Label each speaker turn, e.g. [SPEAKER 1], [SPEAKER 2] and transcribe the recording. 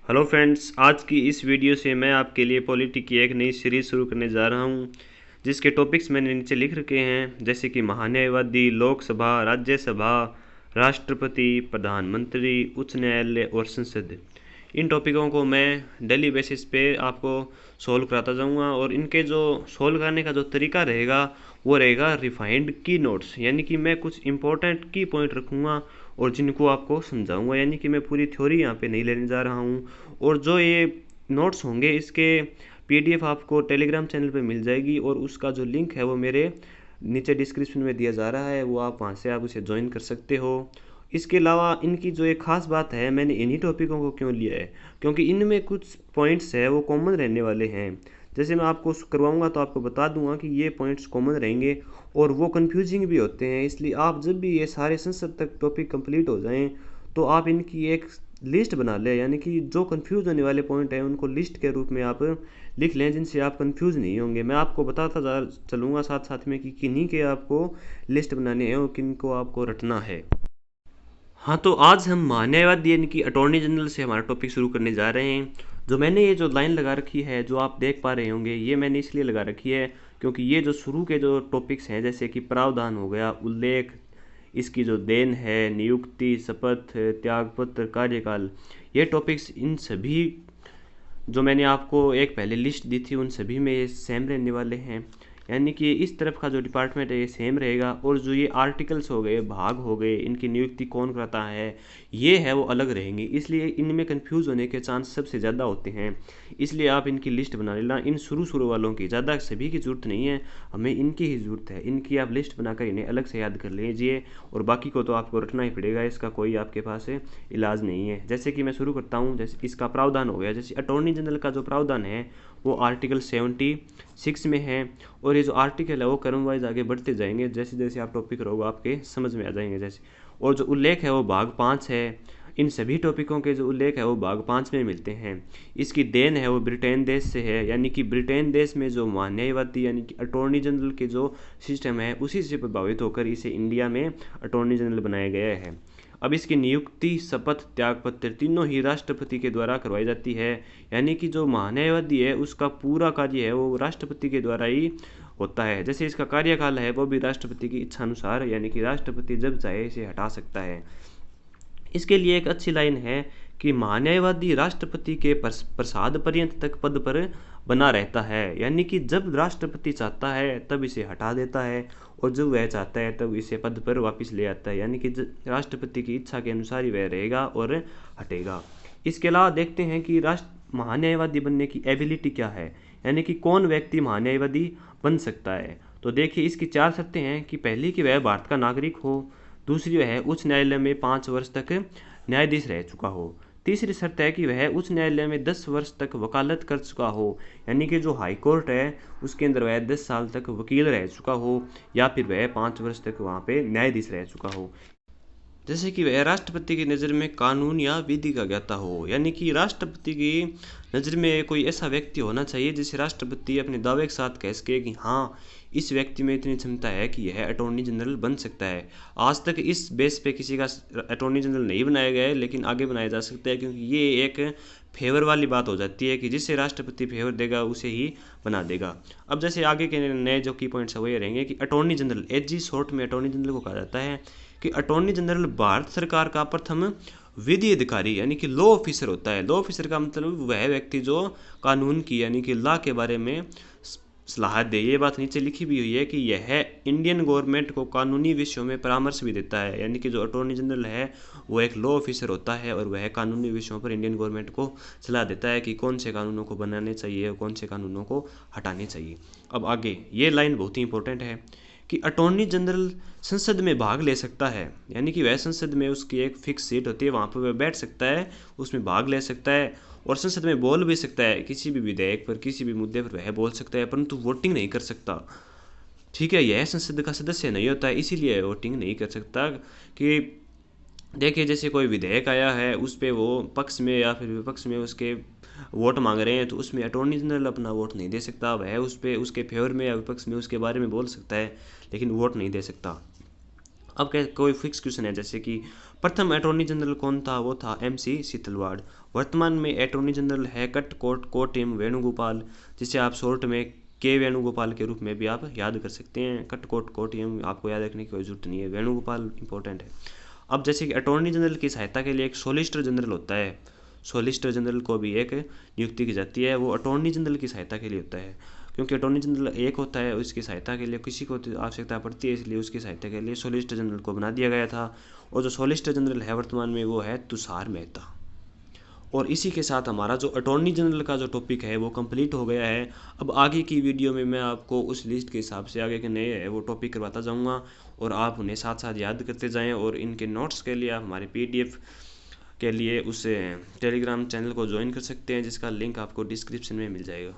[SPEAKER 1] Hello friends, आज की इस वीडियो से मैं आपके लिए पॉलिटी की एक नई सीरीज़ शुरू करने जा रहा हूं, जिसके टॉपिक्स मैंने नीचे लिख रखे हैं, जैसे कि महान्यायवादी, लोकसभा, राज्यसभा, राष्ट्रपति, प्रधानमंत्री, उच्च न्यायालय और संसद। इन टॉपिकों को मैं डेली बेसिस पे आपको सॉल्व कराता जाऊंगा और इनके जो सॉल्व करने का जो तरीका रहेगा वो रहेगा रिफाइंड की नोट्स, यानी कि मैं कुछ इंपॉर्टेंट की पॉइंट रखूँगा और जिनको आपको समझाऊंगा, यानी कि मैं पूरी थ्योरी यहाँ पे नहीं लेने जा रहा हूँ। और जो ये नोट्स होंगे इसके पीडीएफ आपको टेलीग्राम चैनल पे मिल जाएगी और उसका जो लिंक है वो मेरे नीचे डिस्क्रिप्शन में दिया जा रहा है, वो आप वहाँ से आप उसे ज्वाइन कर सकते हो। इसके अलावा इनकी जो एक ख़ास बात है, मैंने इन्हीं टॉपिकों को क्यों लिया है, क्योंकि इनमें कुछ पॉइंट्स है वो कॉमन रहने वाले हैं। जैसे मैं आपको करवाऊंगा तो आपको बता दूंगा कि ये पॉइंट्स कॉमन रहेंगे और वो कंफ्यूजिंग भी होते हैं, इसलिए आप जब भी ये सारे संसद तक टॉपिक कंप्लीट हो जाएं तो आप इनकी एक लिस्ट बना लें, यानी कि जो कंफ्यूज होने वाले पॉइंट हैं उनको लिस्ट के रूप में आप लिख लें, जिनसे आप कंफ्यूज नहीं होंगे। मैं आपको बताता जा चलूँगा साथ साथ में कि किन्हीं के आपको लिस्ट बनाने हैं और किन को आपको रटना है। हाँ, तो आज हम महान्यायवादी यानी कि अटॉर्नी जनरल से हमारा टॉपिक शुरू करने जा रहे हैं। जो मैंने ये जो लाइन लगा रखी है, जो आप देख पा रहे होंगे, ये मैंने इसलिए लगा रखी है क्योंकि ये जो शुरू के जो टॉपिक्स हैं, जैसे कि प्रावधान हो गया, उल्लेख, इसकी जो देन है, नियुक्ति, शपथ, त्यागपत्र, कार्यकाल, ये टॉपिक्स इन सभी जो मैंने आपको एक पहले लिस्ट दी थी उन सभी में ये सेम रहने वाले हैं, यानी कि इस तरफ का जो डिपार्टमेंट है ये सेम रहेगा। और जो ये आर्टिकल्स हो गए, भाग हो गए, इनकी नियुक्ति कौन करता है, ये है वो अलग रहेंगे, इसलिए इनमें कंफ्यूज होने के चांस सबसे ज़्यादा होते हैं। इसलिए आप इनकी लिस्ट बना लेना। इन शुरू शुरू वालों की ज़्यादा सभी की ज़रूरत नहीं है, हमें इनकी ही ज़रूरत है। इनकी आप लिस्ट बनाकर इन्हें अलग से याद कर लीजिए और बाकी को तो आपको रटना ही पड़ेगा, इसका कोई आपके पास इलाज नहीं है। जैसे कि मैं शुरू करता हूँ, जैसे इसका प्रावधान हो गया, जैसे अटॉर्नी जनरल का जो प्रावधान है वो आर्टिकल 76 में है। और ये जो आर्टिकल है वो क्रम वाइज आगे बढ़ते जाएंगे, जैसे जैसे आप टॉपिक रहोगे आपके समझ में आ जाएंगे जैसे। और जो उल्लेख है वो भाग 5 है। इन सभी टॉपिकों के जो उल्लेख है वो भाग 5 में मिलते हैं। इसकी देन है वो ब्रिटेन देश से है, यानी कि ब्रिटेन देश में जो महान्यायवादी यानी कि अटॉर्नी जनरल के जो सिस्टम है उसी से प्रभावित होकर इसे इंडिया में अटॉर्नी जनरल बनाया गया है। अब इसकी नियुक्ति, शपथ, त्यागपत्र तीनों ही राष्ट्रपति के द्वारा करवाई जाती है, यानी कि जो महान्यायवादी है उसका पूरा कार्य है वो राष्ट्रपति के द्वारा ही होता है। जैसे इसका कार्यकाल है वो भी राष्ट्रपति की इच्छा अनुसार, यानी कि राष्ट्रपति जब चाहे इसे हटा सकता है। इसके लिए एक अच्छी लाइन है कि महान्यायवादी राष्ट्रपति के प्रसाद पर्यंत तक पद पर बना रहता है, यानी कि जब राष्ट्रपति चाहता है तब इसे हटा देता है और जब वह चाहता है तब इसे पद पर वापस ले आता है, यानी कि राष्ट्रपति की इच्छा के अनुसार ही वह रहेगा और हटेगा। इसके अलावा देखते हैं कि राष्ट्र महान्यायवादी बनने की एबिलिटी क्या है, यानी कि कौन व्यक्ति महान्यायवादी बन सकता है। तो देखिए इसकी 4 शर्तें हैं कि पहली कि वह भारत का नागरिक हो, दूसरी वह उच्च न्यायालय में 5 वर्ष तक न्यायाधीश रह चुका हो, तीसरी शर्त है कि वह उच्च न्यायालय में 10 वर्ष तक वकालत कर चुका हो, यानी कि जो हाई कोर्ट है उसके अंदर वह 10 साल तक वकील रह चुका हो, या फिर वह 5 वर्ष तक वहाँ पे न्यायाधीश रह चुका हो। जैसे कि वह राष्ट्रपति की नज़र में कानून या विधि का ज्ञाता हो, यानी कि राष्ट्रपति की नज़र में कोई ऐसा व्यक्ति होना चाहिए जिसे राष्ट्रपति अपने दावे के साथ कह सके कि हाँ, इस व्यक्ति में इतनी क्षमता है कि यह अटॉर्नी जनरल बन सकता है। आज तक इस बेस पे किसी का अटॉर्नी जनरल नहीं बनाया गया है, लेकिन आगे बनाया जा सकता है, क्योंकि ये एक फेवर वाली बात हो जाती है कि जिसे राष्ट्रपति फेवर देगा उसे ही बना देगा। अब जैसे आगे के नए जो की पॉइंट्स है वो ये रहेंगे कि अटॉर्नी जनरल, एजी शॉर्ट में अटॉर्नी जनरल को कहा जाता है, कि अटॉर्नी जनरल भारत सरकार का प्रथम विधि अधिकारी यानी कि लॉ ऑफिसर होता है। लॉ ऑफिसर का मतलब वह व्यक्ति जो कानून की यानी कि लॉ के बारे में सलाह दे। ये बात नीचे लिखी भी हुई है कि यह इंडियन गवर्नमेंट को कानूनी विषयों में परामर्श भी देता है, यानी कि जो अटॉर्नी जनरल है वो एक लॉ ऑफिसर होता है और वह कानूनी विषयों पर इंडियन गवर्नमेंट को सलाह देता है कि कौन से कानूनों को बनाने चाहिए और कौन से कानूनों को हटाने चाहिए। अब आगे ये लाइन बहुत ही इंपॉर्टेंट है कि अटॉर्नी जनरल संसद में भाग ले सकता है, यानी कि वह संसद में उसकी एक फिक्स सीट होती है, वहाँ पर वह बैठ सकता है, उसमें भाग ले सकता है और संसद में बोल भी सकता है। किसी भी विधेयक पर, किसी भी मुद्दे पर वह बोल सकता है, परंतु वोटिंग नहीं कर सकता। ठीक है, यह संसद का सदस्य नहीं होता है, इसीलिए वोटिंग नहीं कर सकता। कि देखिए जैसे कोई विधेयक आया है उस पर वो पक्ष में या फिर विपक्ष में उसके वोट मांग रहे हैं, तो उसमें अटॉर्नी जनरल अपना वोट नहीं दे सकता। वह उस पर उसके फेवर में या विपक्ष में उसके बारे में बोल सकता है, लेकिन वोट नहीं दे सकता। अब क्या कोई फिक्स क्वेश्चन है, जैसे कि प्रथम अटॉर्नी जनरल कौन था? वो था MC सीतलवाड़। वर्तमान में अटॉर्नी जनरल है कटकोट कोट्टयम वेणुगोपाल, जिसे आप शॉर्ट में के वेणुगोपाल के रूप में भी आप याद कर सकते हैं। कटकोट कोट्टयम आपको याद रखने की कोई जरूरत नहीं है, वेणुगोपाल इंपॉर्टेंट है। अब जैसे कि अटॉर्नी जनरल की सहायता के लिए एक सॉलिसिटर जनरल होता है, सॉलिसिटर जनरल को भी एक नियुक्ति की जाती है, वो अटॉर्नी जनरल की सहायता के लिए होता है। क्योंकि अटॉर्नी जनरल एक होता है, उसकी सहायता के लिए किसी को आवश्यकता पड़ती है, इसलिए उसकी सहायता के लिए सॉलिसिटर जनरल को बना दिया गया था। और जो सॉलिसिटर जनरल है वर्तमान में वो है तुषार मेहता। और इसी के साथ हमारा जो अटॉर्नी जनरल का जो टॉपिक है वो कंप्लीट हो गया है। अब आगे की वीडियो में मैं आपको उस लिस्ट के हिसाब से आगे के नए है वो टॉपिक करवाता जाऊंगा, और आप उन्हें साथ साथ याद करते जाएं। और इनके नोट्स के लिए आप हमारे PDF के लिए उस टेलीग्राम चैनल को ज्वाइन कर सकते हैं, जिसका लिंक आपको डिस्क्रिप्शन में मिल जाएगा।